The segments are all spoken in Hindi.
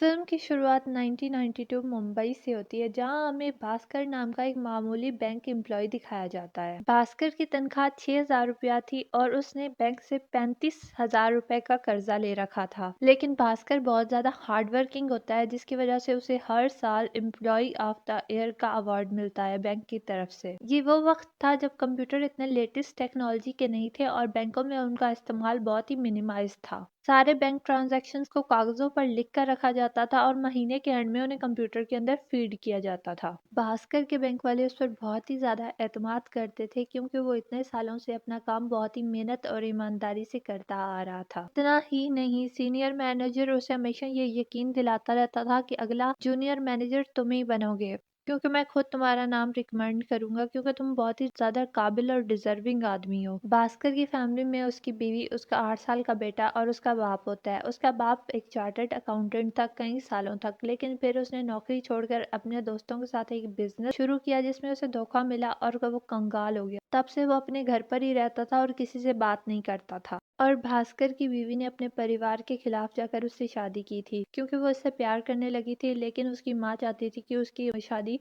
फिल्म की शुरुआत 1992 मुंबई से होती है, जहां हमें भास्कर नाम का एक मामूली बैंक एम्प्लॉय दिखाया जाता है। भास्कर की तनख्वाह 6,000 रुपया थी और उसने बैंक से 35,000 रुपए का कर्जा ले रखा था। लेकिन भास्कर बहुत ज्यादा हार्ड वर्किंग होता है, जिसकी वजह से उसे हर साल एम्प्लॉय ऑफ द ईयर का अवार्ड मिलता है बैंक की तरफ से। ये वो वक्त था जब कंप्यूटर इतने लेटेस्ट टेक्नोलॉजी के नहीं थे और बैंकों में उनका इस्तेमाल बहुत ही मिनिमाइज था। सारे बैंक ट्रांजैक्शंस को कागजों पर लिख कर रखा जाता था और महीने के एंड में उन्हें कंप्यूटर के अंदर फीड किया जाता था। भास्कर के बैंक वाले उस पर बहुत ही ज्यादा एतमाद करते थे, क्योंकि वो इतने सालों से अपना काम बहुत ही मेहनत और ईमानदारी से करता आ रहा था। इतना ही नहीं, सीनियर मैनेजर उसे हमेशा ये यकीन दिलाता रहता था कि अगला जूनियर मैनेजर तुम ही बनोगे, क्योंकि मैं खुद तुम्हारा नाम रिकमेंड करूंगा, क्योंकि तुम बहुत ही ज्यादा काबिल और डिजर्विंग आदमी हो। भास्कर की फैमिली में उसकी बीवी, उसका 8 साल का बेटा और उसका बाप होता है। उसका बाप एक चार्टर्ड अकाउंटेंट था कई सालों तक, लेकिन फिर उसने नौकरी छोड़कर अपने दोस्तों के साथ एक बिजनेस शुरू किया, जिसमें उसे धोखा मिला और वो कंगाल हो गया। तब से वो अपने घर पर ही रहता था और किसी से बात नहीं करता था। और भास्कर की बीवी ने अपने परिवार के खिलाफ जाकर उससे शादी की थी, क्योंकि वो उससे प्यार करने लगी थी, लेकिन उसकी माँ चाहती थी कि उसकी शादी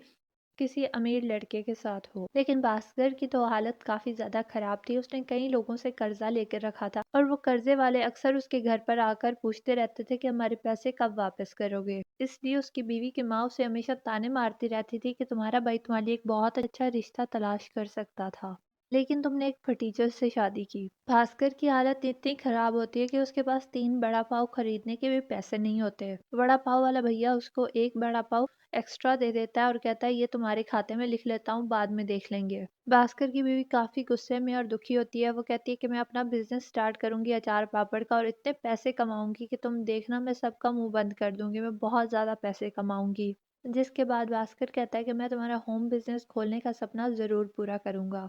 किसी अमीर लड़के के साथ हो। लेकिन भास्कर की तो हालत काफी ज्यादा खराब थी। उसने कई लोगों से कर्जा लेकर रखा था और वो कर्जे वाले अक्सर उसके घर पर आकर पूछते रहते थे कि हमारे पैसे कब वापस करोगे। इसलिए उसकी बीवी की माँ उसे हमेशा ताने मारती रहती थी कि तुम्हारा भाई तुम्हारे लिए एक बहुत अच्छा रिश्ता तलाश कर सकता था, लेकिन तुमने एक फटीचर से शादी की। भास्कर की हालत इतनी खराब होती है कि उसके पास 3 बड़ा पाव खरीदने के भी पैसे नहीं होते। बड़ा पाव वाला भैया उसको एक बड़ा पाव एक्स्ट्रा दे देता है और कहता है ये तुम्हारे खाते में लिख लेता हूँ, बाद में देख लेंगे। भास्कर की बीवी काफी गुस्से में और दुखी होती है। वो कहती है कि मैं अपना बिजनेस स्टार्ट करूंगी अचार पापड़ का और इतने पैसे कमाऊंगी कि तुम देखना, मैं सबका मुंह बंद कर दूंगी, मैं बहुत ज्यादा पैसे कमाऊंगी। जिसके बाद भास्कर कहता है कि मैं तुम्हारा होम बिजनेस खोलने का सपना जरूर पूरा करूंगा,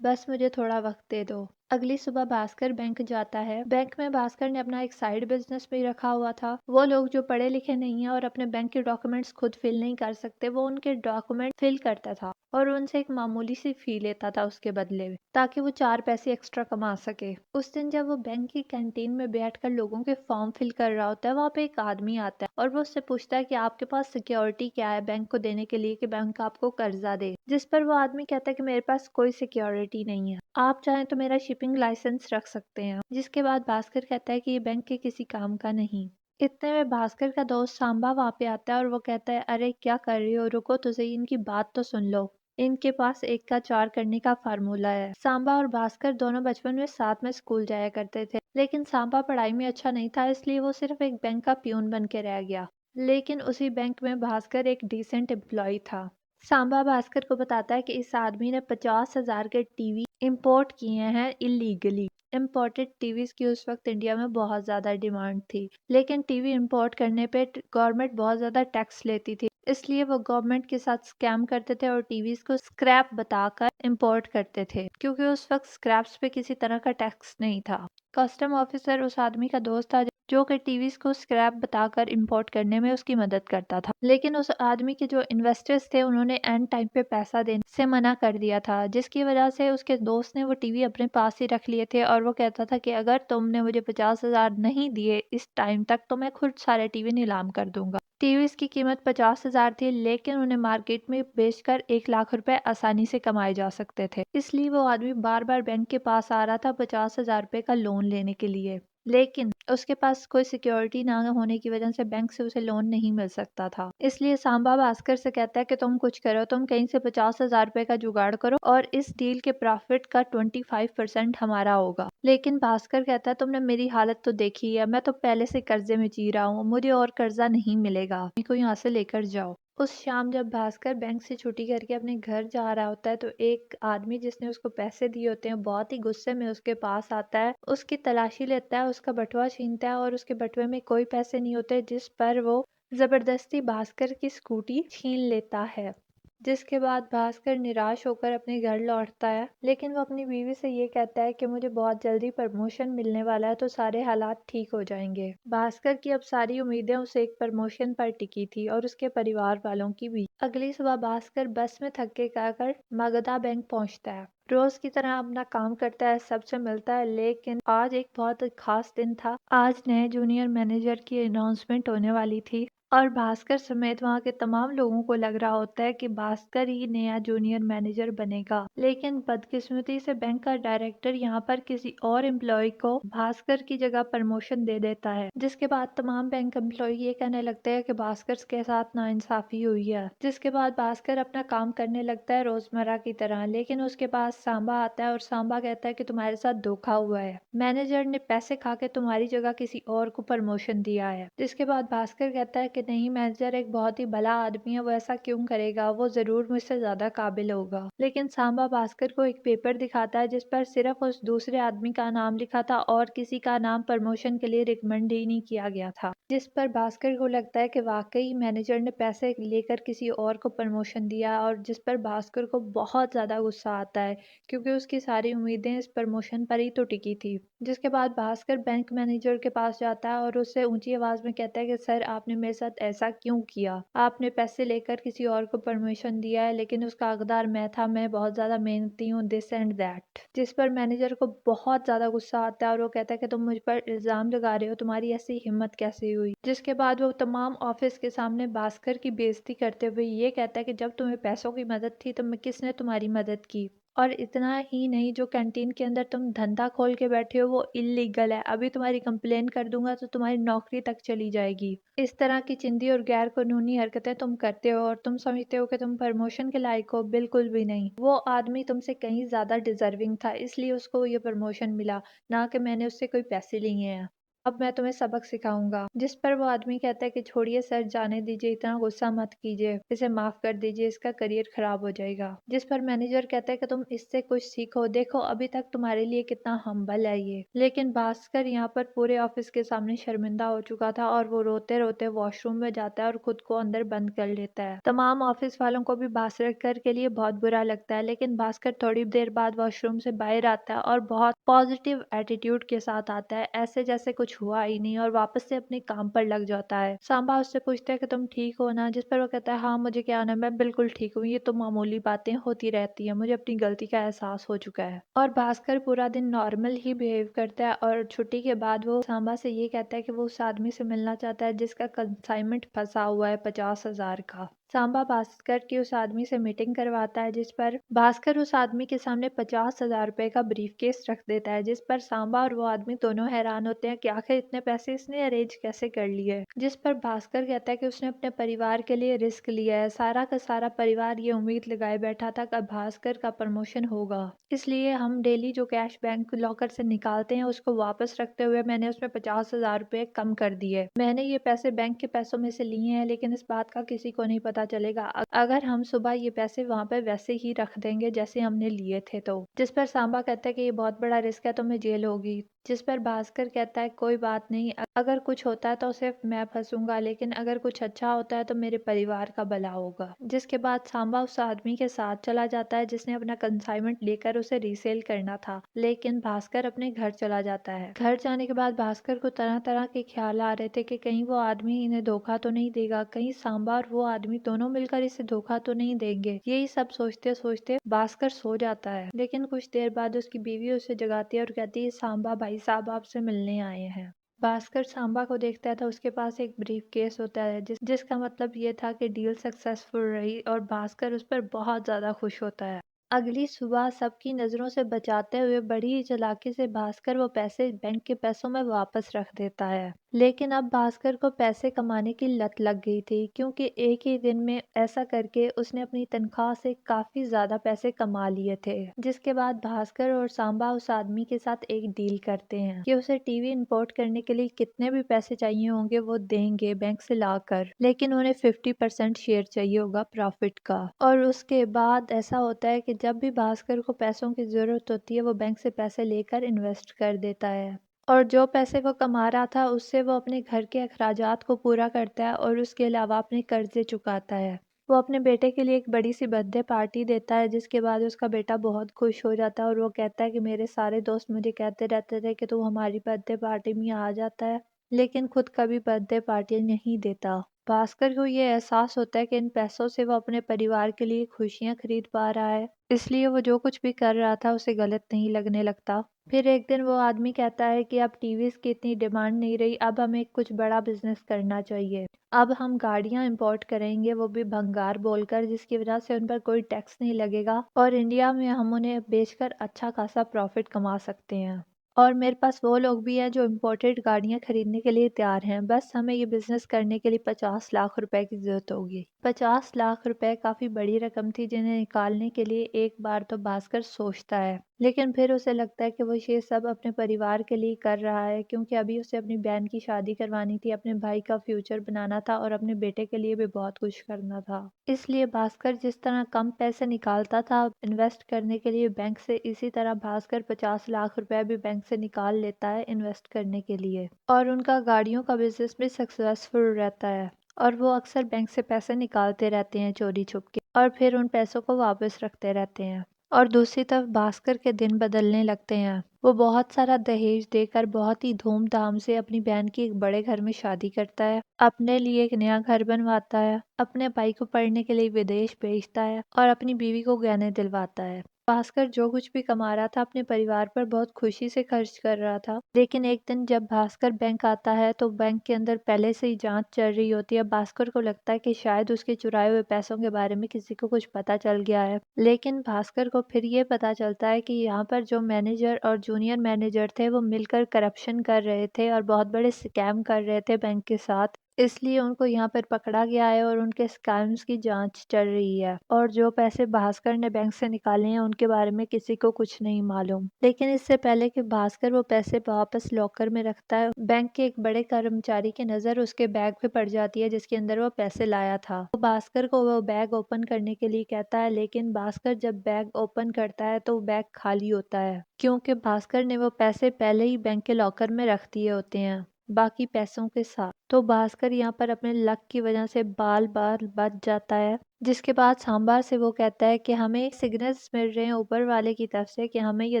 बस मुझे थोड़ा वक्त दे दो। अगली सुबह भास्कर बैंक जाता है। बैंक में भास्कर ने अपना एक साइड बिजनेस भी रखा हुआ था। वो लोग जो पढ़े लिखे नहीं है और अपने बैंक के डॉक्यूमेंट्स खुद फिल नहीं कर सकते, वो उनके डॉक्यूमेंट फिल करता था और उनसे एक मामूली सी फी लेता था उसके बदले में, ताकि वो 4 पैसे एक्स्ट्रा कमा सके। उस दिन जब वो बैंक की कैंटीन में बैठकर लोगों के फॉर्म फिल कर रहा होता है, वहाँ पे एक आदमी आता है और वो उससे पूछता है कि आपके पास सिक्योरिटी क्या है बैंक को देने के लिए कि बैंक आपको कर्जा दे। जिस पर वो आदमी कहता है कि मेरे पास कोई सिक्योरिटी नहीं है, आप चाहें तो मेरा शिपिंग लाइसेंस रख सकते हैं। जिसके बाद भास्कर कहता है कि ये बैंक के किसी काम का नहीं। इतने में भास्कर का दोस्त सांबा वहाँ पे आता है और वो कहता है अरे क्या कर रही हो, रुको तो सही, इनकी बात तो सुन लो। इनके पास 1 का 4 करने का फार्मूला है। सांबा और भास्कर दोनों बचपन में साथ में स्कूल जाया करते थे, लेकिन सांबा पढ़ाई में अच्छा नहीं था, इसलिए वो सिर्फ एक बैंक का प्यून बन के रह गया। लेकिन उसी बैंक में भास्कर एक डिसेंट एम्प्लॉय था। सांबा भास्कर को बताता है कि इस आदमी ने 50,000 के टीवी इंपोर्ट किए हैं इलीगली। इम्पोर्टेड टीवीज की उस वक्त इंडिया में बहुत ज्यादा डिमांड थी, लेकिन टीवी इंपोर्ट करने पे गवर्नमेंट बहुत ज्यादा टैक्स लेती थी, इसलिए वो गवर्नमेंट के साथ स्कैम करते थे और टीवीज को स्क्रैप बताकर इंपोर्ट करते थे, क्योंकि उस वक्त स्क्रैप्स पे किसी तरह का टैक्स नहीं था। कस्टम ऑफिसर उस आदमी का दोस्त था, जो कि टीवीज को स्क्रैप बताकर इंपोर्ट करने में उसकी मदद करता था। लेकिन उस आदमी के जो इन्वेस्टर्स थे, उन्होंने एंड टाइम पे पैसा देने से मना कर दिया था, जिसकी वजह से उसके दोस्त ने वो टीवी अपने पास ही रख लिए थे और वो कहता था कि अगर तुमने मुझे 50,000 नहीं दिए इस टाइम तक, तो मैं खुद सारे टीवी नीलाम कर दूंगा। टीवीज की कीमत 50,000 थी, लेकिन उन्हें मार्केट में बेचकर 1 लाख रुपए आसानी से कमाए जा सकते थे। इसलिए वो आदमी बार बार बैंक के पास आ रहा था 50,000 रुपए का लोन लेने के लिए, लेकिन उसके पास कोई सिक्योरिटी ना होने की वजह से बैंक से उसे लोन नहीं मिल सकता था। इसलिए सांबा भास्कर से कहता है कि तुम कुछ करो, तुम कहीं से 50,000 रुपए का जुगाड़ करो और इस डील के प्रॉफिट का 25% हमारा होगा। लेकिन भास्कर कहता है तुमने मेरी हालत तो देखी है, मैं तो पहले से कर्जे में जी रहा हूँ, मुझे और कर्जा नहीं मिलेगा, मेरे को यहाँ से लेकर जाओ। उस शाम जब भास्कर बैंक से छुट्टी करके अपने घर जा रहा होता है, तो एक आदमी जिसने उसको पैसे दिए होते हैं बहुत ही गुस्से में उसके पास आता है, उसकी तलाशी लेता है, उसका बटुआ छीनता है और उसके बटुए में कोई पैसे नहीं होते, जिस पर वो जबरदस्ती भास्कर की स्कूटी छीन लेता है। जिसके बाद भास्कर निराश होकर अपने घर लौटता है, लेकिन वो अपनी बीवी से ये कहता है कि मुझे बहुत जल्दी प्रमोशन मिलने वाला है, तो सारे हालात ठीक हो जाएंगे। भास्कर की अब सारी उम्मीदें उस एक प्रमोशन पर टिकी थी और उसके परिवार वालों की भी। अगली सुबह भास्कर बस में थक के आकर मगधा बैंक पहुंचता है। रोज की तरह अपना काम करता है, सबसे मिलता है, लेकिन आज एक बहुत खास दिन था। आज नए जूनियर मैनेजर की अनाउंसमेंट होने वाली थी और भास्कर समेत वहाँ के तमाम लोगों को लग रहा होता है कि भास्कर ही नया जूनियर मैनेजर बनेगा। लेकिन बदकिस्मती से बैंक का डायरेक्टर यहाँ पर किसी और एम्प्लॉय को भास्कर की जगह प्रमोशन दे देता है, जिसके बाद तमाम बैंक एम्प्लॉय ये कहने लगते हैं कि भास्कर के साथ नाइंसाफी हुई है। जिसके बाद भास्कर अपना काम करने लगता है रोजमर्रा की तरह, लेकिन उसके पास सांबा आता है और सांबा कहता है कि तुम्हारे साथ धोखा हुआ है, मैनेजर ने पैसे खा के तुम्हारी जगह किसी और को प्रमोशन दिया है। जिसके बाद भास्कर कहता है कि नहीं, मैनेजर एक बहुत ही भला आदमी है, वो ऐसा क्यों करेगा, वो जरूर मुझसे ज्यादा काबिल होगा। लेकिन सांबा भास्कर को एक पेपर दिखाता है जिस पर सिर्फ उस दूसरे आदमी का नाम लिखा था और किसी का नाम प्रमोशन के लिए रिकमेंड ही नहीं किया गया था। जिस पर भास्कर को लगता है कि वाकई मैनेजर ने पैसे लेकर किसी और को प्रमोशन दिया, और जिस पर भास्कर को बहुत ज्यादा गुस्सा आता है क्योंकि उसकी सारी उम्मीदें इस प्रमोशन पर ही तो टिकी थी। जिसके बाद भास्कर बैंक मैनेजर के पास जाता है और उससे ऊंची आवाज में कहता है कि सर, आपने मेरे साथ ऐसा क्यों किया, आपने पैसे लेकर किसी और को प्रमोशन दिया है, लेकिन उसका हकदार मैं था, मैं बहुत ज्यादा मेहनती हूँ, दिस एंड दैट। जिस पर मैनेजर को बहुत ज्यादा गुस्सा आता है और वो कहता है कि तुम मुझ पर इल्जाम लगा रहे हो, तुम्हारी ऐसी हिम्मत कैसे हुई। जिसके बाद वो तमाम ऑफिस के सामने भास्कर की बेइज्जती करते हुए ये कहता है कि जब तुम्हें पैसों की मदद थी तो मैं किसने तुम्हारी मदद की, और इतना ही नहीं, जो कैंटीन के अंदर तुम धंधा खोल के बैठे हो वो इलीगल है, अभी तुम्हारी कंप्लेन कर दूंगा तो तुम्हारी नौकरी तक चली जाएगी। इस तरह की चिंदी और गैर कानूनी हरकतें तुम करते हो और तुम समझते हो कि तुम प्रमोशन के लायक हो, बिल्कुल भी नहीं। वो आदमी तुमसे कहीं ज्यादा डिजर्विंग था, इसलिए उसको ये प्रमोशन मिला, ना कि मैंने उससे कोई पैसे लिए हैं। अब मैं तुम्हें सबक सिखाऊंगा। जिस पर वो आदमी कहता है कि छोड़िए सर, जाने दीजिए, इतना गुस्सा मत कीजिए, इसे माफ कर दीजिए, इसका करियर खराब हो जाएगा। जिस पर मैनेजर कहता है कि तुम इससे कुछ सीखो, देखो अभी तक तुम्हारे लिए कितना हम्बल है ये। लेकिन भास्कर यहाँ पर पूरे ऑफिस के सामने शर्मिंदा हो चुका था और वो रोते रोते वॉशरूम में जाता है और खुद को अंदर बंद कर लेता है। तमाम ऑफिस वालों को भी भास्कर के लिए बहुत बुरा लगता है, लेकिन भास्कर थोड़ी देर बाद वॉशरूम से बाहर आता है और बहुत पॉजिटिव एटीट्यूड के साथ आता है, ऐसे जैसे कुछ हुआ ही नहीं, और वापस से अपने काम पर लग जाता है। सांबा उससे पूछता है कि तुम ठीक हो ना, जिस पर वो कहता है हाँ मुझे क्या होना, मैं बिल्कुल ठीक हूँ, ये तो मामूली बातें होती रहती है, मुझे अपनी गलती का एहसास हो चुका है। और भास्कर पूरा दिन नॉर्मल ही बिहेव करता है और छुट्टी के बाद वो सांबा से ये कहता है कि वो उस आदमी से मिलना चाहता है जिसका कंसाइनमेंट फंसा हुआ है 50,000 का। सांबा भास्कर की उस आदमी से मीटिंग करवाता है, जिस पर भास्कर उस आदमी के सामने 50,000 रुपए का ब्रीफ केस रख देता है। जिस पर सांबा और वो आदमी दोनों हैरान होते हैं कि आखिर इतने पैसे इसने अरेंज कैसे कर लिए। जिस पर भास्कर कहता है कि उसने अपने परिवार के लिए रिस्क लिया है, सारा का सारा परिवार ये उम्मीद लगाए बैठा था कि भास्कर का प्रमोशन होगा, इसलिए हम डेली जो कैश बैंक लॉकर से निकालते हैं उसको वापस रखते हुए मैंने उसमें 50,000 रुपए कम कर दिए। मैंने ये पैसे बैंक के पैसों में से लिए हैं, लेकिन इस बात का किसी को नहीं पता चलेगा अगर हम सुबह ये पैसे वहां पर वैसे ही रख देंगे जैसे हमने लिए थे तो। जिस पर सांबा कहता है कि ये बहुत बड़ा रिस्क है, तुम्हें जेल होगी। जिस पर भास्कर कहता है कोई बात नहीं, अगर कुछ होता है तो सिर्फ मैं फंसूंगा, लेकिन अगर कुछ अच्छा होता है तो मेरे परिवार का भला होगा। जिसके बाद सांबा उस आदमी के साथ चला जाता है जिसने अपना कंसाइनमेंट लेकर उसे रीसेल करना था, लेकिन भास्कर अपने घर चला जाता है। घर जाने के बाद भास्कर को तरह तरह के ख्याल आ रहे थे कि कहीं वो आदमी इन्हें धोखा तो नहीं देगा, कहीं सांबा और वो आदमी दोनों मिलकर इसे धोखा तो नहीं देंगे। यही सब सोचते सोचते भास्कर सो जाता है, लेकिन कुछ देर बाद उसकी बीवी उसे जगाती है और कहती है सांबा भाई साहब आपसे मिलने आए हैं। भास्कर सांबा को देखता था, उसके पास एक ब्रीफ केस होता है जिसका मतलब ये था कि डील सक्सेसफुल रही, और भास्कर उस पर बहुत ज्यादा खुश होता है। अगली सुबह सबकी नजरों से बचाते हुए बड़ी ही चालाकी से भास्कर वो पैसे बैंक के पैसों में वापस रख देता है। लेकिन अब भास्कर को पैसे कमाने की लत लग गई थी, क्योंकि एक ही दिन में ऐसा करके उसने अपनी तनख्वाह से काफी ज्यादा पैसे कमा लिए थे। जिसके बाद भास्कर और सांबा उस आदमी के साथ एक डील करते हैं कि उसे टीवी इंपोर्ट करने के लिए कितने भी पैसे चाहिए होंगे वो देंगे बैंक से लाकर, लेकिन उन्हें 50% शेयर चाहिए होगा प्रॉफिट का। और उसके बाद ऐसा होता है कि जब भी भास्कर को पैसों की जरूरत होती है वो बैंक से पैसे लेकर इन्वेस्ट कर देता है, और जो पैसे वो कमा रहा था उससे वो अपने घर के अखराजात को पूरा करता है और उसके अलावा अपने कर्जे चुकाता है। वो अपने बेटे के लिए एक बड़ी सी बर्थडे पार्टी देता है, जिसके बाद उसका बेटा बहुत खुश हो जाता है और वो कहता है कि मेरे सारे दोस्त मुझे कहते रहते थे कि तू हमारी बर्थडे पार्टी में आ जाता है, लेकिन खुद कभी बर्थडे पार्टी नहीं देता। भास्कर को ये एहसास होता है कि इन पैसों से वो अपने परिवार के लिए खुशियां खरीद पा रहा है, इसलिए वो जो कुछ भी कर रहा था उसे गलत नहीं लगने लगता। फिर एक दिन वो आदमी कहता है कि अब टीवीज़ की इतनी डिमांड नहीं रही, अब हमें कुछ बड़ा बिजनेस करना चाहिए। अब हम गाड़ियां इंपोर्ट करेंगे, वो भी भंगार बोलकर, जिसकी वजह से उन पर कोई टैक्स नहीं लगेगा और इंडिया में हम उन्हें बेचकर अच्छा खासा प्रॉफिट कमा सकते हैं। और मेरे पास वो लोग भी हैं जो इम्पोर्टेड गाड़ियां खरीदने के लिए तैयार हैं, बस हमें ये बिजनेस करने के लिए 50 लाख रुपए की जरूरत होगी। 50 लाख रुपए काफी बड़ी रकम थी जिन्हें निकालने के लिए एक बार तो भास्कर सोचता है, लेकिन फिर उसे लगता है कि वो ये सब अपने परिवार के लिए कर रहा है, क्योंकि अभी उसे अपनी बहन की शादी करवानी थी, अपने भाई का फ्यूचर बनाना था और अपने बेटे के लिए भी बहुत कुछ करना था। इसलिए भास्कर जिस तरह कम पैसे निकालता था इन्वेस्ट करने के लिए बैंक से, इसी तरह भास्कर 50 लाख रुपए भी बैंक से निकाल लेता है इन्वेस्ट करने के लिए। और उनका गाड़ियों का बिजनेस भी सक्सेसफुल रहता है और वो अक्सर बैंक से पैसे निकालते रहते हैं चोरी छुप के और फिर उन पैसों को वापस रखते रहते हैं। और दूसरी तरफ भास्कर के दिन बदलने लगते हैं। वो बहुत सारा दहेज देकर बहुत ही धूमधाम से अपनी बहन की एक बड़े घर में शादी करता है, अपने लिए एक नया घर बनवाता है, अपने भाई को पढ़ने के लिए विदेश भेजता है और अपनी बीवी को गहने दिलवाता है। भास्कर जो कुछ भी कमा रहा था अपने परिवार पर बहुत खुशी से खर्च कर रहा था, लेकिन एक दिन जब भास्कर बैंक आता है तो बैंक के अंदर पहले से ही जांच चल रही होती है। भास्कर को लगता है कि शायद उसके चुराए हुए पैसों के बारे में किसी को कुछ पता चल गया है, लेकिन भास्कर को फिर ये पता चलता है कि यहाँ पर जो मैनेजर और जूनियर मैनेजर थे वो मिलकर करप्शन कर रहे थे और बहुत बड़े स्कैम कर रहे थे बैंक के साथ, इसलिए उनको यहाँ पर पकड़ा गया है और उनके स्कैम्स की जांच चल रही है। और जो पैसे भास्कर ने बैंक से निकाले हैं उनके बारे में किसी को कुछ नहीं मालूम। लेकिन इससे पहले कि भास्कर वो पैसे वापस लॉकर में रखता है, बैंक के एक बड़े कर्मचारी की नजर उसके बैग पे पड़ जाती है जिसके अंदर वो पैसे लाया था। वो भास्कर को वो बैग ओपन करने के लिए कहता है, लेकिन भास्कर जब बैग ओपन करता है तो बैग खाली होता है, क्योंकि भास्कर ने वो पैसे पहले ही बैंक के लॉकर में रख दिए होते हैं बाकी पैसों के साथ। तो भास्कर यहाँ पर अपने लक की वजह से बाल बाल बच जाता है, जिसके बाद सांबर से वो कहता है कि हमें सिग्नल्स मिल रहे हैं ऊपर वाले की तरफ से कि हमें ये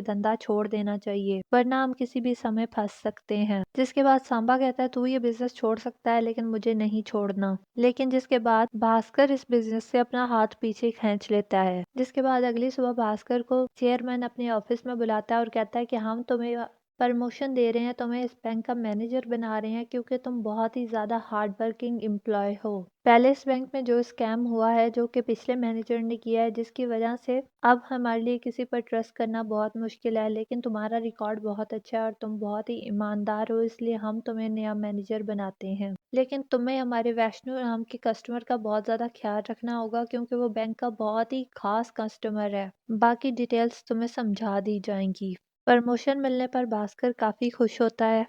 धंधा छोड़ देना चाहिए वरना हम किसी भी समय फंस सकते हैं। जिसके बाद सांबा कहता है तू ये बिजनेस छोड़ सकता है लेकिन मुझे नहीं छोड़ना। लेकिन जिसके बाद भास्कर इस बिजनेस से अपना हाथ पीछे खींच लेता है। जिसके बाद अगली सुबह भास्कर को चेयरमैन अपने ऑफिस में बुलाता है और कहता है कि हम तुम्हें प्रमोशन दे रहे हैं, तुम्हें इस बैंक का मैनेजर बना रहे हैं क्योंकि तुम बहुत ही ज़्यादा हार्ड वर्किंग एम्प्लॉय हो। पहले इस बैंक में जो स्कैम हुआ है जो कि पिछले मैनेजर ने किया है, जिसकी वजह से अब हमारे लिए किसी पर ट्रस्ट करना बहुत मुश्किल है, लेकिन तुम्हारा रिकॉर्ड बहुत अच्छा है और तुम बहुत ही ईमानदार हो, इसलिए हम तुम्हें नया मैनेजर बनाते हैं। लेकिन तुम्हें हमारे वैष्णो नाम के कस्टमर का बहुत ज़्यादा ख्याल रखना होगा क्योंकि वो बैंक का बहुत ही खास कस्टमर है। बाकी डिटेल्स तुम्हें समझा दी जाएंगी। प्रमोशन मिलने पर भास्कर काफी खुश होता है।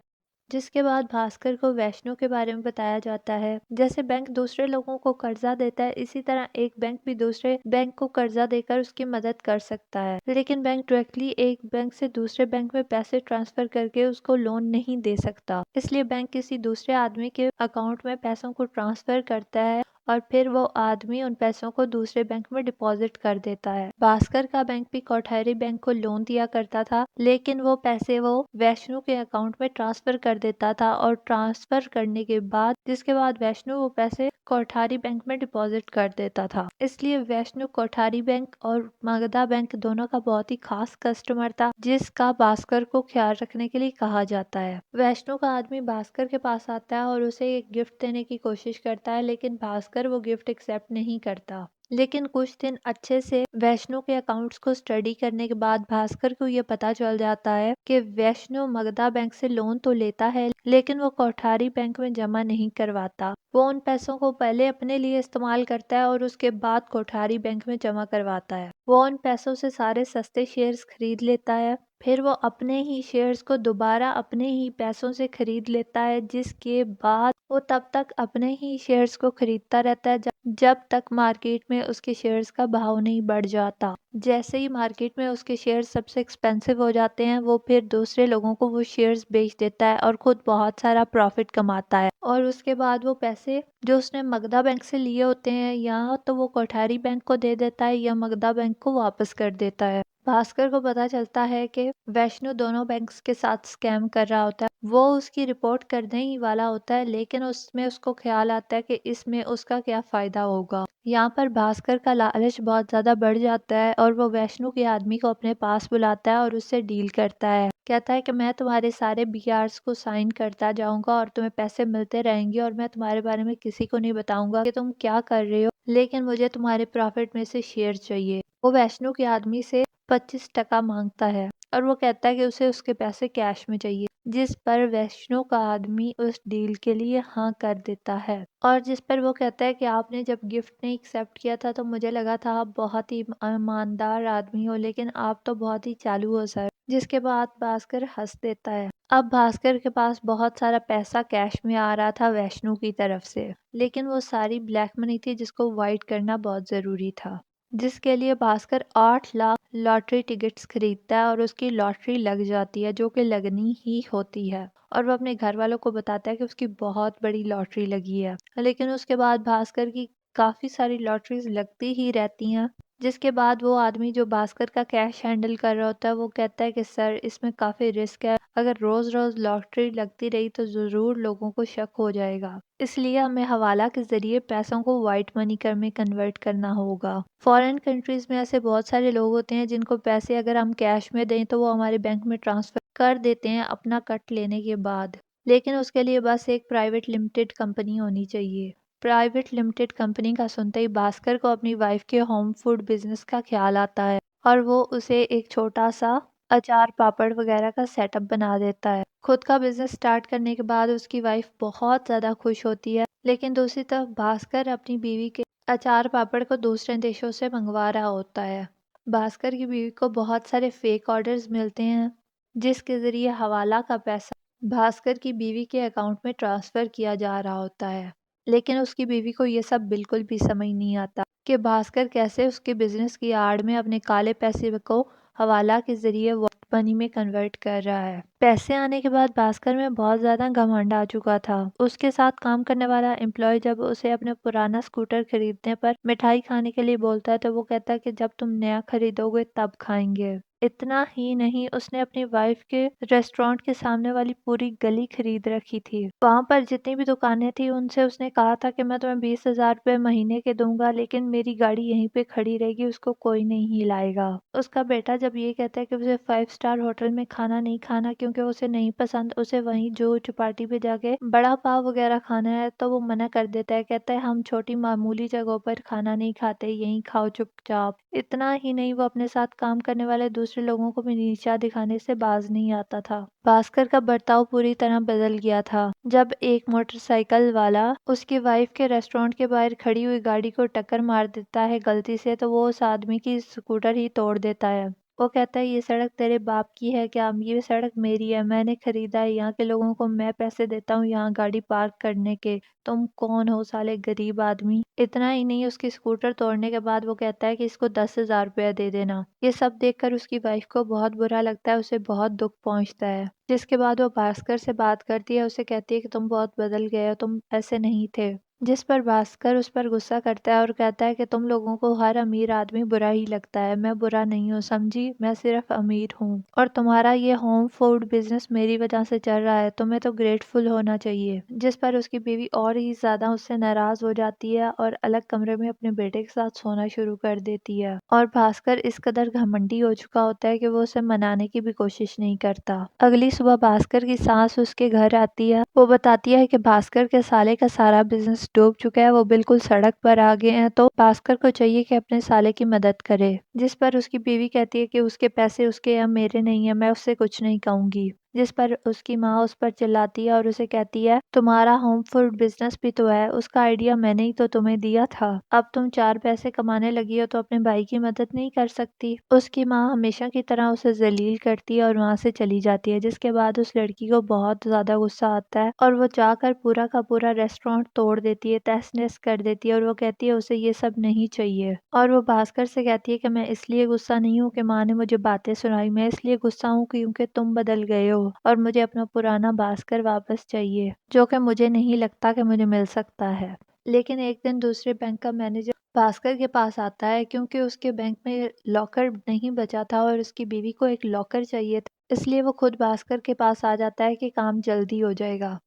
जिसके बाद भास्कर को वैष्णो के बारे में बताया जाता है। जैसे बैंक दूसरे लोगों को कर्जा देता है, इसी तरह एक बैंक भी दूसरे बैंक को कर्जा देकर उसकी मदद कर सकता है, लेकिन बैंक डायरेक्टली एक बैंक से दूसरे बैंक में पैसे ट्रांसफर करके उसको लोन नहीं दे सकता। इसलिए बैंक किसी दूसरे आदमी के अकाउंट में पैसों को ट्रांसफर करता है और फिर वो आदमी उन पैसों को दूसरे बैंक में डिपॉजिट कर देता है। भास्कर का बैंक भी कोठारी बैंक को लोन दिया करता था, लेकिन वो पैसे वो वैष्णु के अकाउंट में ट्रांसफर कर देता था और ट्रांसफर करने के बाद जिसके बाद वैष्णु वो पैसे कोठारी बैंक में डिपॉजिट कर देता था। इसलिए वैष्णु कोठारी बैंक और मगधा बैंक दोनों का बहुत ही खास कस्टमर था, जिसका भास्कर को ख्याल रखने के लिए कहा जाता है। वैष्णु का आदमी भास्कर के पास आता है और उसे एक गिफ्ट देने की कोशिश करता है, लेकिन भास्कर वो गिफ्ट एक्सेप्ट नहीं करता। लेकिन कुछ दिन अच्छे से वैष्णु के अकाउंट्स को स्टडी करने के बाद भास्कर को ये पता चल जाता है कि वैष्णु मगधा बैंक से लोन तो लेता है लेकिन वो कोठारी बैंक में जमा नहीं करवाता। वो उन पैसों को पहले अपने लिए इस्तेमाल करता है और उसके बाद कोठारी बैंक में जमा करवाता है। वो उन पैसों से सारे सस्ते शेयर्स खरीद लेता है, फिर वो अपने ही शेयर्स को दोबारा अपने ही पैसों से खरीद लेता है, जिसके बाद वो तब तक अपने ही शेयर्स को खरीदता रहता है जब तक मार्केट में उसके शेयर्स का भाव नहीं बढ़ जाता। जैसे ही मार्केट में उसके शेयर्स सबसे एक्सपेंसिव हो जाते हैं, वो फिर दूसरे लोगों को वो शेयर्स बेच देता है और खुद बहुत सारा प्रॉफिट कमाता है। और उसके बाद वो पैसे जो उसने मगधा बैंक से लिए होते हैं या तो वो कोठारी बैंक को दे देता है या मगधा बैंक को वापस कर देता है। भास्कर को पता चलता है कि वैष्णु दोनों बैंक्स के साथ स्कैम कर रहा होता है। वो उसकी रिपोर्ट करने ही वाला होता है, लेकिन उसमें उसको ख्याल आता है कि इसमें उसका क्या फायदा होगा। यहाँ पर भास्कर का लालच बहुत ज़्यादा बढ़ जाता है और वो वैष्णु के आदमी को अपने पास बुलाता है और उससे डील करता है। कहता है कि मैं तुम्हारे सारे बीआरस को साइन करता जाऊंगा और तुम्हें पैसे मिलते रहेंगे और मैं तुम्हारे बारे में किसी को नहीं बताऊंगा कि तुम क्या कर रहे हो, लेकिन मुझे तुम्हारे प्रॉफिट में से शेयर चाहिए। वो वैष्णु के आदमी से 25% मांगता है और वो कहता है कि उसे उसके पैसे कैश में चाहिए, जिस पर वैष्णु का आदमी उस डील के लिए हाँ कर देता है। और जिस पर वो कहता है कि आपने जब गिफ्ट नहीं एक्सेप्ट किया था तो मुझे लगा था आप बहुत ही ईमानदार आदमी हो, लेकिन आप तो बहुत ही चालू हो सर। जिसके बाद भास्कर हंस देता है। अब भास्कर के पास बहुत सारा पैसा कैश में आ रहा था वैष्णु की तरफ से, लेकिन वो सारी ब्लैक मनी थी जिसको वाइट करना बहुत ज़रूरी था, जिसके लिए भास्कर 8 लाख लॉटरी टिकट्स खरीदता है और उसकी लॉटरी लग जाती है, जो कि लगनी ही होती है। और वो अपने घर वालों को बताता है कि उसकी बहुत बड़ी लॉटरी लगी है, लेकिन उसके बाद भास्कर की काफ़ी सारी लॉटरीज लगती ही रहती हैं। जिसके बाद वो आदमी जो भास्कर का कैश हैंडल कर रहा होता है वो कहता है कि सर इसमें काफ़ी रिस्क है, अगर रोज़ रोज़ लॉटरी लगती रही तो ज़रूर लोगों को शक हो जाएगा, इसलिए हमें हवाला के ज़रिए पैसों को वाइट मनी कर में कन्वर्ट करना होगा। फॉरेन कंट्रीज़ में ऐसे बहुत सारे लोग होते हैं जिनको पैसे अगर हम कैश में दें तो वो हमारे बैंक में ट्रांसफ़र कर देते हैं अपना कट लेने के बाद, लेकिन उसके लिए बस एक प्राइवेट लिमिटेड कंपनी होनी चाहिए। प्राइवेट लिमिटेड कंपनी का सुनते ही भास्कर को अपनी वाइफ के होम फूड बिजनेस का ख्याल आता है और वो उसे एक छोटा सा अचार पापड़ वगैरह का सेटअप बना देता है। खुद का बिजनेस स्टार्ट करने के बाद उसकी वाइफ बहुत ज़्यादा खुश होती है, लेकिन दूसरी तरफ भास्कर अपनी बीवी के अचार पापड़ को दूसरे देशों से मंगवा रहा होता है। भास्कर की बीवी को बहुत सारे फेक ऑर्डर्स मिलते हैं, जिसके ज़रिए हवाला का पैसा भास्कर की बीवी के अकाउंट में ट्रांसफ़र किया जा रहा होता है। लेकिन उसकी बीवी को ये सब बिल्कुल भी समझ नहीं आता कि भास्कर कैसे उसके बिजनेस की आड़ में अपने काले पैसे को हवाला के जरिए मनी में कन्वर्ट कर रहा है। पैसे आने के बाद भास्कर में बहुत ज्यादा घमंड आ चुका था। उसके साथ काम करने वाला एम्प्लॉय जब उसे अपने पुराना स्कूटर खरीदने पर मिठाई खाने के लिए बोलता है तो वो कहता है कि जब तुम नया खरीदोगे तब खाएंगे। इतना ही नहीं, उसने अपनी वाइफ के रेस्टोरेंट के सामने वाली पूरी गली खरीद रखी थी। वहां पर जितनी भी दुकानें थी उनसे उसने कहा था कि मैं तुम्हें 20,000 रुपये महीने के दूंगा, लेकिन मेरी गाड़ी यहीं पे खड़ी रहेगी, उसको कोई नहीं हिलाएगा। उसका बेटा जब ये कहता है कि उसे 5 स्टार होटल में खाना नहीं खाना क्योंकि उसे नहीं पसंद, उसे वहीं जो चौपाटी पे जाके बड़ा पाव वगैरह खाना है, तो वो मना कर देता है। कहता है हम छोटी मामूली जगहों पर खाना नहीं खाते, यहीं खाओ चुपचाप। इतना ही नहीं, वो अपने साथ काम करने वाले दूसरे लोगों को भी नीचा दिखाने से बाज नहीं आता था। भास्कर का बर्ताव पूरी तरह बदल गया था जब एक मोटरसाइकिल वाला उसकी वाइफ के रेस्टोरेंट के बाहर खड़ी हुई गाड़ी को टक्कर मार देता है गलती से, तो वो उस आदमी की स्कूटर ही तोड़ देता है। वो कहता है ये सड़क तेरे बाप की है क्या? ये सड़क मेरी है, मैंने खरीदा है, यहाँ के लोगों को मैं पैसे देता हूँ यहाँ गाड़ी पार्क करने के। तुम कौन हो साले गरीब आदमी? इतना ही नहीं, उसकी स्कूटर तोड़ने के बाद वो कहता है कि इसको 10,000 रुपया दे देना। ये सब देखकर उसकी वाइफ को बहुत बुरा लगता है, उसे बहुत दुख पहुंचता है। जिसके बाद वो भास्कर से बात करती है, उसे कहती है कि तुम बहुत बदल गए हो, तुम ऐसे नहीं थे। जिस पर भास्कर उस पर गुस्सा करता है और कहता है कि तुम लोगों को हर अमीर आदमी बुरा ही लगता है, मैं बुरा नहीं हूँ समझी, मैं सिर्फ अमीर हूँ और तुम्हारा ये होम फूड बिजनेस मेरी वजह से चल रहा है, तुम्हें तो ग्रेटफुल होना चाहिए। जिस पर उसकी बीवी और ही ज्यादा उससे नाराज हो जाती है और अलग कमरे में अपने बेटे के साथ सोना शुरू कर देती है। और भास्कर इस कदर घमंडी हो चुका होता है कि वो उसे मनाने की भी कोशिश नहीं करता। अगली सुबह भास्कर की सास उसके घर आती है। वो बताती है कि भास्कर के साले का सारा बिजनेस डूब चुका है, वो बिल्कुल सड़क पर आ गए हैं, तो भास्कर को चाहिए कि अपने साले की मदद करे। जिस पर उसकी बीवी कहती है कि उसके पैसे उसके या मेरे नहीं है, मैं उससे कुछ नहीं कहूंगी। जिस पर उसकी माँ उस पर चिल्लाती है और उसे कहती है तुम्हारा होम फूड बिजनेस भी तो है, उसका आइडिया मैंने ही तो तुम्हें दिया था, अब तुम 4 पैसे कमाने लगी हो तो अपने भाई की मदद नहीं कर सकती। उसकी माँ हमेशा की तरह उसे जलील करती है और वहाँ से चली जाती है। जिसके बाद उस लड़की को बहुत ज्यादा गुस्सा आता है और वो जाकर पूरा का पूरा रेस्टोरेंट तोड़ देती है, तहस नहस कर देती है और वो कहती है उसे ये सब नहीं चाहिए। और वो भास्कर से कहती है कि मैं इसलिए गुस्सा नहीं हूँ कि माँ ने मुझे बातें सुनाई, मैं इसलिए गुस्सा हूँ क्योंकि तुम बदल गए हो और मुझे अपना पुराना भास्कर वापस चाहिए, जो कि मुझे नहीं लगता कि मुझे मिल सकता है। लेकिन एक दिन दूसरे बैंक का मैनेजर भास्कर के पास आता है क्योंकि उसके बैंक में लॉकर नहीं बचा था और उसकी बीवी को एक लॉकर चाहिए था, इसलिए वो खुद भास्कर के पास आ जाता है कि काम जल्दी हो जाएगा।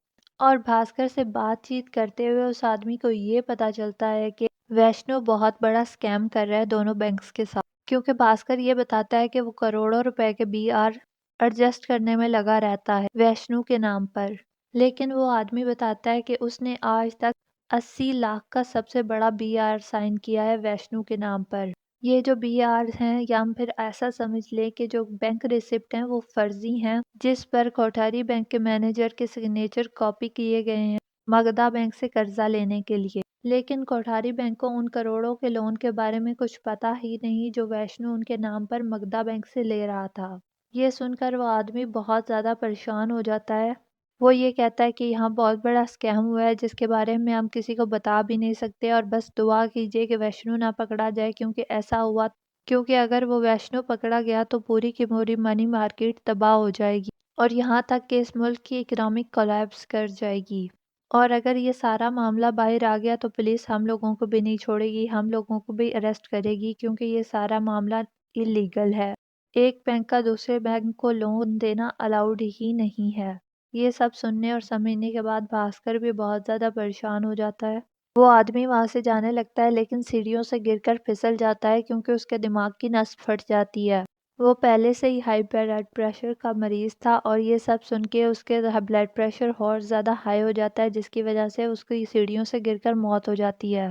और भास्कर से बातचीत करते हुए उस आदमी को ये पता चलता है कि वैष्णव बहुत बड़ा स्कैम कर रहा है दोनों बैंक्स के साथ, क्योंकि भास्कर ये बताता है कि वो करोड़ों रुपए के बीआर एडजस्ट करने में लगा रहता है वैष्णव के नाम पर। लेकिन वो आदमी बताता है कि उसने आज तक 80 लाख का सबसे बड़ा बीआर साइन किया है वैष्णव के नाम पर। ये जो बीआर हैं या फिर ऐसा समझ ले कि जो बैंक रिसिप्ट हैं वो फर्जी हैं, जिस पर कोठारी बैंक के मैनेजर के सिग्नेचर कॉपी किए गए हैं मगधा बैंक से कर्जा लेने के लिए। लेकिन कोठारी बैंक को उन करोड़ों के लोन के बारे में कुछ पता ही नहीं जो वैष्णु उनके नाम पर मगधा बैंक से ले रहा था। ये सुनकर वो आदमी बहुत ज्यादा परेशान हो जाता है। वो ये कहता है कि यहाँ बहुत बड़ा स्कैम हुआ है जिसके बारे में हम किसी को बता भी नहीं सकते, और बस दुआ कीजिए कि वैष्णु ना पकड़ा जाए, क्योंकि ऐसा हुआ, क्योंकि अगर वो वैष्णु पकड़ा गया तो पूरी की पूरी मनी मार्केट तबाह हो जाएगी और यहाँ तक कि इस मुल्क की इकोनॉमिक कोलैप्स कर जाएगी। और अगर ये सारा मामला बाहर आ गया तो पुलिस हम लोगों को भी नहीं छोड़ेगी, हम लोगों को भी अरेस्ट करेगी, क्योंकि ये सारा मामला इलीगल है। एक बैंक का दूसरे बैंक को लोन देना अलाउड ही नहीं है। ये सब सुनने और समझने के बाद भास्कर भी बहुत ज़्यादा परेशान हो जाता है। वो आदमी वहाँ से जाने लगता है लेकिन सीढ़ियों से गिरकर फिसल जाता है क्योंकि उसके दिमाग की नस फट जाती है। वो पहले से ही हाई ब्लड प्रेशर का मरीज था और ये सब सुन के उसके ब्लड प्रेशर और ज़्यादा हाई हो जाता है, जिसकी वजह से उसकी सीढ़ियों से गिरकर मौत हो जाती है।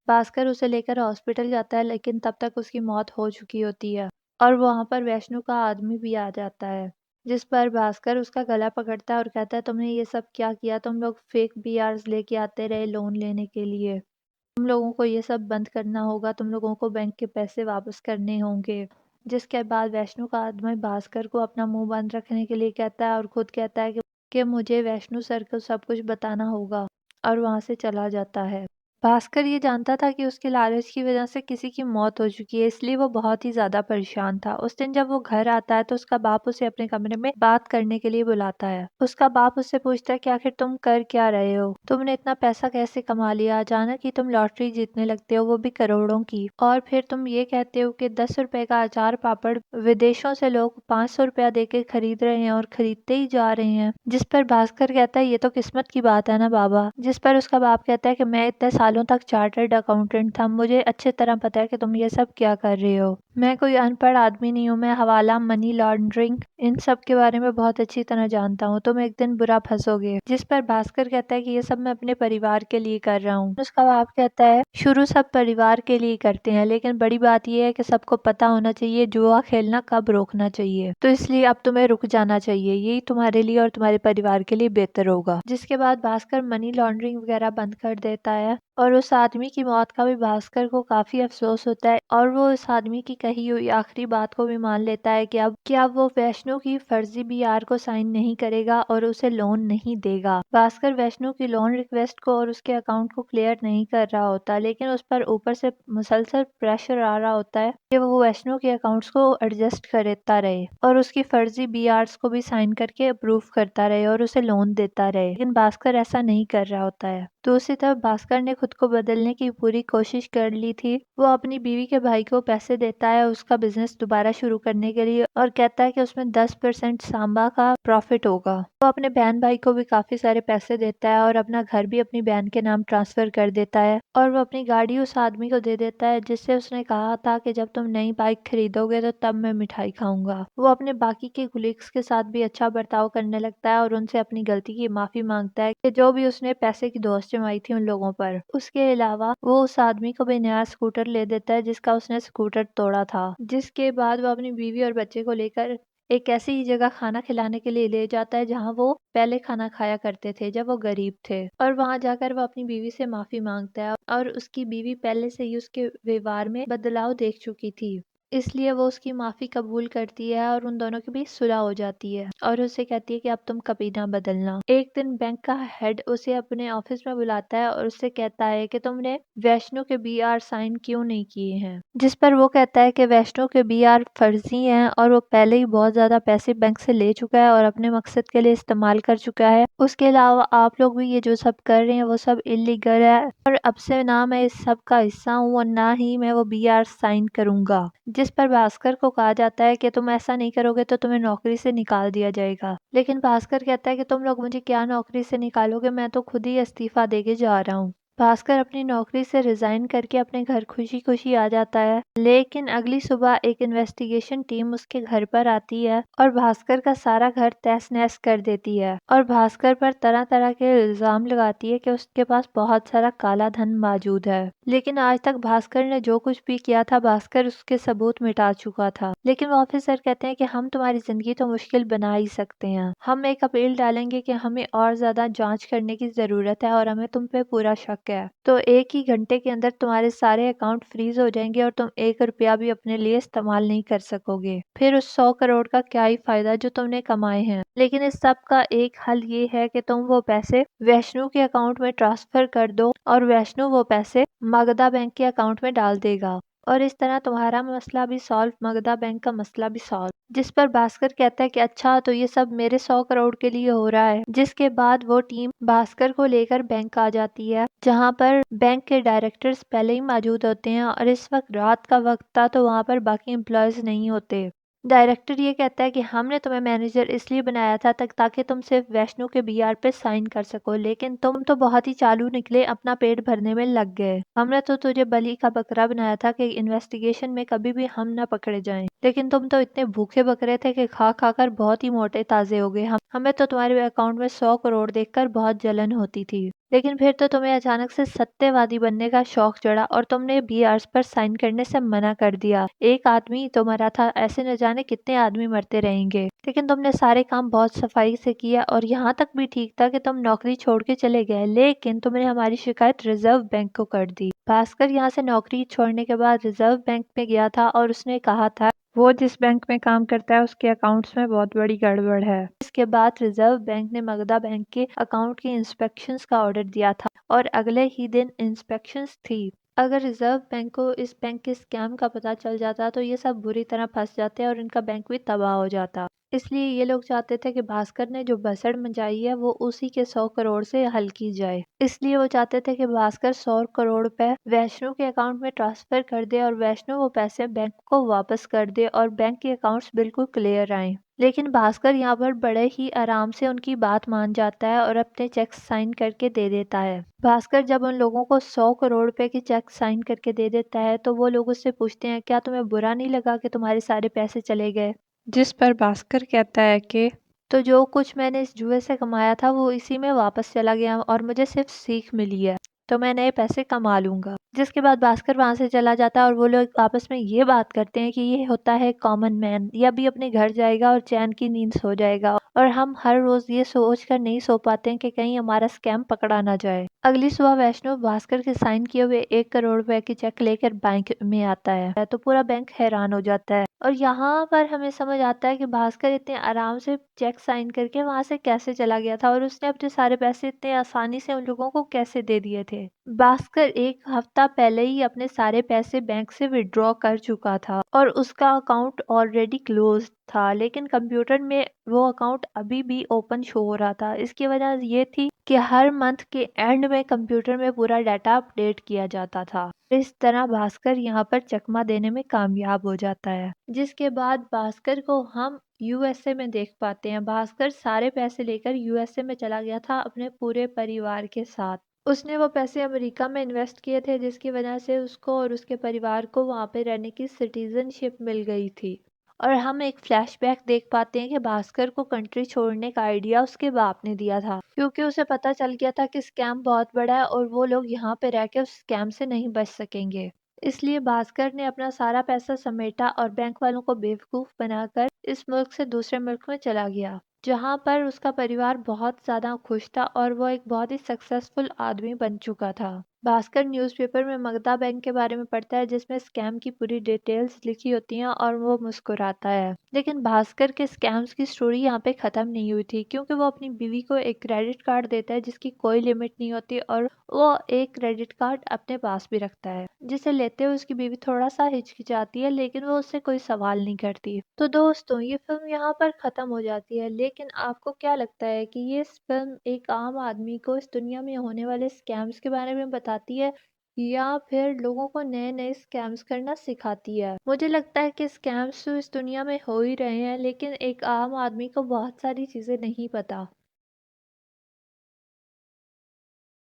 भास्कर उसे लेकर हॉस्पिटल जाता है लेकिन तब तक उसकी मौत हो चुकी होती है और वहाँ पर वैष्णु का आदमी भी आ जाता है, जिस पर भास्कर उसका गला पकड़ता है और कहता है तुमने ये सब क्या किया, तुम लोग फेक बीआरस लेके आते रहे लोन लेने के लिए, तुम लोगों को ये सब बंद करना होगा, तुम लोगों को बैंक के पैसे वापस करने होंगे। जिसके बाद वैष्णु का आदमी भास्कर को अपना मुंह बंद रखने के लिए कहता है और खुद कहता है कि मुझे वैष्णु सर को सब कुछ बताना होगा, और वहाँ से चला जाता है। भास्कर ये जानता था कि उसके लालच की वजह से किसी की मौत हो चुकी है, इसलिए वो बहुत ही ज्यादा परेशान था। उस दिन जब वो घर आता है तो उसका बाप उसे अपने कमरे में बात करने के लिए बुलाता है। उसका बाप उससे पूछता है कि आखिर तुम कर क्या रहे हो, तुमने इतना पैसा कैसे कमा लिया, अचानक ही तुम लॉटरी जीतने लगते हो, वो भी करोड़ों की, और फिर तुम ये कहते हो कि 10 रुपए का अचार पापड़ विदेशों से लोग 500 रुपया देके खरीद रहे हैं और खरीदते ही जा रहे हैं। जिस पर भास्कर कहता है ये तो किस्मत की बात है ना बाबा। जिस पर उसका बाप कहता है कि मैं इतने सालों तक चार्टर्ड अकाउंटेंट था, मुझे अच्छे तरह पता है कि तुम ये सब क्या कर रहे हो, मैं कोई अनपढ़ आदमी नहीं हूँ, मैं हवाला, मनी लॉन्ड्रिंग, इन सब के बारे में बहुत अच्छी तरह जानता हूँ, तुम एक दिन बुरा फंसोगे। जिस पर भास्कर कहता है कि ये सब मैं अपने परिवार के लिए कर रहा हूँ। उसका बाप कहता है शुरू सब परिवार के लिए करते हैं, लेकिन बड़ी बात यह है कि सबको पता होना चाहिए जुआ खेलना कब रोकना चाहिए, तो इसलिए अब तुम्हें रुक जाना चाहिए, यही तुम्हारे लिए और तुम्हारे परिवार के लिए बेहतर होगा। जिसके बाद भास्कर मनी लॉन्ड्रिंग वगैरह बंद कर देता है और उस आदमी की मौत का भी भास्कर को काफी अफसोस होता है और वो उस आदमी की कही हुई आखिरी बात को भी मान लेता है कि अब वो वैष्णु की फर्जी बीआर को साइन नहीं करेगा और उसे लोन नहीं देगा। भास्कर वैष्णु की लोन रिक्वेस्ट को और उसके अकाउंट को क्लियर नहीं कर रहा होता, लेकिन उस पर ऊपर से मुसलसल प्रेशर आ रहा होता है कि वो वैष्णु के अकाउंट्स को एडजस्ट करता रहे और उसकी फर्जी बीआरस को भी साइन करके अप्रूव करता रहे और उसे लोन देता रहे, लेकिन भास्कर ऐसा नहीं कर रहा होता है। दूसरी तरफ भास्कर ने खुद को बदलने की पूरी कोशिश कर ली थी। वो अपनी बीवी के भाई को पैसे देता है उसका बिजनेस दोबारा शुरू करने के लिए और कहता है कि उसमें 10% सांबा का प्रॉफिट होगा। वो अपने बहन भाई को भी काफी सारे पैसे देता है और अपना घर भी अपनी बहन के नाम ट्रांसफर कर देता है और वो अपनी गाड़ी उस आदमी को दे देता है जिससे उसने कहा था कि जब तुम नई बाइक खरीदोगे तो तब मैं मिठाई खाऊंगा। वो अपने बाकी के कुलीग्स के साथ भी अच्छा बर्ताव करने लगता है और उनसे अपनी गलती की माफी मांगता है कि जो भी उसने पैसे की दोस्त जमाई थी उन लोगों पर। उसके अलावा वो उस आदमी को भी नया स्कूटर ले देता है जिसका उसने स्कूटर तोड़ा था। जिसके बाद वो अपनी बीवी और बच्चे को लेकर एक ऐसी ही जगह खाना खिलाने के लिए ले जाता है जहां वो पहले खाना खाया करते थे जब वो गरीब थे, और वहां जाकर वो अपनी बीवी से माफी मांगता है और उसकी बीवी पहले से ही उसके व्यवहार में बदलाव देख चुकी थी, इसलिए वो उसकी माफी कबूल करती है और उन दोनों की भी सुलह हो जाती है और उसे कहती है कि अब तुम कभी ना बदलना। एक दिन बैंक का हेड उसे अपने ऑफिस में बुलाता है और उससे कहता है कि तुमने वैष्णो के बीआर साइन क्यों नहीं किए हैं। जिस पर वो कहता है कि वैष्णो के बीआर फर्जी हैं और वो पहले ही बहुत ज्यादा पैसे बैंक से ले चुका है और अपने मकसद के लिए इस्तेमाल कर चुका है। उसके अलावा आप लोग भी ये जो सब कर रहे हैं वो सब इलीगल है और अब से ना मैं इस सब का हिस्सा हूँ और ना ही मैं वो बीआर साइन करूंगा। जिस पर भास्कर को कहा जाता है कि तुम ऐसा नहीं करोगे तो तुम्हें नौकरी से निकाल दिया जाएगा। लेकिन भास्कर कहता है कि तुम लोग मुझे क्या नौकरी से निकालोगे, मैं तो खुद ही इस्तीफा देके जा रहा हूँ। भास्कर अपनी नौकरी से रिजाइन करके अपने घर खुशी खुशी आ जाता है। लेकिन अगली सुबह एक इन्वेस्टिगेशन टीम उसके घर पर आती है और भास्कर का सारा घर तहस नहस कर देती है और भास्कर पर तरह तरह के इल्जाम लगाती है कि उसके पास बहुत सारा काला धन मौजूद है। लेकिन आज तक भास्कर ने जो कुछ भी किया था, भास्कर उसके सबूत मिटा चुका था। लेकिन वो ऑफिसर कहते हैं कि हम तुम्हारी जिंदगी तो मुश्किल बना ही सकते हैं। हम एक अपील डालेंगे कि हमें और ज्यादा जांच करने की जरूरत है और हमें तुम पे पूरा शक है। तो 1 ही घंटे के अंदर तुम्हारे सारे अकाउंट फ्रीज हो जाएंगे और तुम 1 रुपया भी अपने लिए इस्तेमाल नहीं कर सकोगे। फिर उस 100 करोड़ का क्या ही फायदा जो तुमने कमाए हैं। लेकिन इस सब का एक हल ये है कि तुम वो पैसे वैष्णु के अकाउंट में ट्रांसफर कर दो और वैष्णु वो पैसे मगधा बैंक के अकाउंट में डाल देगा और इस तरह तुम्हारा मसला भी सॉल्व, मगधा बैंक का मसला भी सॉल्व। जिस पर भास्कर कहता है कि अच्छा, तो ये सब मेरे 100 करोड़ के लिए हो रहा है। जिसके बाद वो टीम भास्कर को लेकर बैंक आ जाती है, जहां पर बैंक के डायरेक्टर्स पहले ही मौजूद होते हैं और इस वक्त रात का वक्त था तो वहां पर बाकी एम्प्लॉयज नहीं होते। डायरेक्टर ये कहता है कि हमने तुम्हें मैनेजर इसलिए बनाया था ताकि तुम सिर्फ वैष्णु के बीआर पे साइन कर सको, लेकिन तुम तो बहुत ही चालू निकले, अपना पेट भरने में लग गए। हमने तो तुझे बलि का बकरा बनाया था कि इन्वेस्टिगेशन में कभी भी हम न पकड़े जाएं, लेकिन तुम तो इतने भूखे बकरे थे कि खा खा कर बहुत ही मोटे ताजे हो गए। हमें तो तुम्हारे अकाउंट में 100 करोड़ देखकर बहुत जलन होती थी, लेकिन फिर तो तुम्हें अचानक से सत्यवादी बनने का शौक चढ़ा और तुमने बीआरएस पर साइन करने से मना कर दिया। एक आदमी तो मरा था, ऐसे न जाने कितने आदमी मरते रहेंगे। लेकिन तुमने सारे काम बहुत सफाई से किया और यहाँ तक भी ठीक था कि तुम नौकरी छोड़ के चले गए, लेकिन तुमने हमारी शिकायत रिजर्व बैंक को कर दी। भास्कर यहाँ से नौकरी छोड़ने के बाद रिजर्व बैंक में गया था और उसने कहा था वो जिस बैंक में काम करता है उसके अकाउंट्स में बहुत बड़ी गड़बड़ है। इसके बाद रिजर्व बैंक ने मगधा बैंक के अकाउंट की इंस्पेक्शंस का ऑर्डर दिया था और अगले ही दिन इंस्पेक्शंस थी। अगर रिजर्व बैंक को इस बैंक के स्कैम का पता चल जाता तो ये सब बुरी तरह फंस जाते और इनका बैंक भी तबाह हो जाता। इसलिए ये लोग चाहते थे कि भास्कर ने जो भसड़ मचाई है वो उसी के 100 करोड़ से हल की जाए। इसलिए वो चाहते थे कि भास्कर 100 करोड़ रुपए वैष्णु के अकाउंट में ट्रांसफर कर दे और वैष्णु वो पैसे बैंक को वापस कर दे और बैंक के अकाउंट्स बिल्कुल क्लियर आए। लेकिन भास्कर यहाँ पर बड़े ही आराम से उनकी बात मान जाता है और अपने चेक साइन करके दे देता है। भास्कर जब उन लोगों को 100 करोड़ रुपए की चेक साइन करके दे देता है तो वो लोग उससे पूछते हैं, क्या तुम्हें बुरा नहीं लगा कि तुम्हारे सारे पैसे चले गए? जिस पर भास्कर कहता है कि तो जो कुछ मैंने इस जुए से कमाया था वो इसी में वापस चला गया और मुझे सिर्फ सीख मिली है, तो मैं नए पैसे कमा लूंगा। जिसके बाद भास्कर वहां से चला जाता है और वो लोग आपस में ये बात करते हैं कि ये होता है कॉमन मैन, यह भी अपने घर जाएगा और चैन की नींद सो जाएगा और हम हर रोज ये सोच कर नहीं सो पाते हैं कि कहीं हमारा स्कैम पकड़ा ना जाए। अगली सुबह वैष्णव भास्कर के साइन किए हुए 1 करोड़ रुपए की चेक लेकर बैंक में आता है तो पूरा बैंक हैरान हो जाता है और यहाँ पर हमें समझ आता है कि भास्कर इतने आराम से चेक साइन करके वहां से कैसे चला गया था और उसने अपने सारे पैसे इतने आसानी से उन लोगों को कैसे दे दिए थे। भास्कर एक हफ्ता पहले ही अपने सारे पैसे बैंक से विड्रॉ कर चुका था और उसका अकाउंट ऑलरेडी क्लोज था, लेकिन कंप्यूटर में वो अकाउंट अभी भी ओपन शो हो रहा था। इसकी वजह ये थी कि हर मंथ के एंड में कंप्यूटर में पूरा डाटा अपडेट किया जाता था। इस तरह भास्कर यहाँ पर चकमा देने में कामयाब हो जाता है। जिसके बाद भास्कर को हम यूएसए में देख पाते हैं। भास्कर सारे पैसे लेकर यूएसए में चला गया था अपने पूरे परिवार के साथ। उसने वो पैसे अमेरिका में इन्वेस्ट किए थे जिसकी वजह से उसको और उसके परिवार को वहाँ पे रहने की सिटीजनशिप मिल गई थी। और हम एक फ्लैशबैक देख पाते हैं कि भास्कर को कंट्री छोड़ने का आइडिया उसके बाप ने दिया था, क्योंकि उसे पता चल गया था कि स्कैम बहुत बड़ा है और वो लोग यहाँ पे रह के उस स्कैम से नहीं बच सकेंगे। इसलिए भास्कर ने अपना सारा पैसा समेटा और बैंक वालों को बेवकूफ बनाकर इस मुल्क से दूसरे मुल्क में चला गया, जहाँ पर उसका परिवार बहुत ज्यादा खुश था और वो एक बहुत ही सक्सेसफुल आदमी बन चुका था। भास्कर न्यूज़पेपर में मगधा बैंक के बारे में पढ़ता है जिसमें स्कैम की पूरी डिटेल्स लिखी होती हैं और वो मुस्कुराता है। लेकिन भास्कर के स्कैम्स की स्टोरी यहाँ पे खत्म नहीं हुई थी, क्योंकि वो अपनी बीवी को एक क्रेडिट कार्ड देता है जिसकी कोई लिमिट नहीं होती और वो एक क्रेडिट कार्ड अपने पास भी रखता है, जिसे लेते हुए उसकी बीवी थोड़ा सा हिचकिचाती है, लेकिन वो उससे कोई सवाल नहीं करती। तो दोस्तों, ये फिल्म यहाँ पर खत्म हो जाती है, लेकिन आपको क्या लगता है कि ये फिल्म एक आम आदमी को इस दुनिया में होने वाले स्कैम्स के बारे में बताती है या फिर लोगों को नए-नए स्कैम्स करना सिखाती है। मुझे लगता है कि स्कैम्स तो इस दुनिया में हो ही रहे हैं, लेकिन एक आम आदमी को बहुत सारी चीज़ें नहीं पता।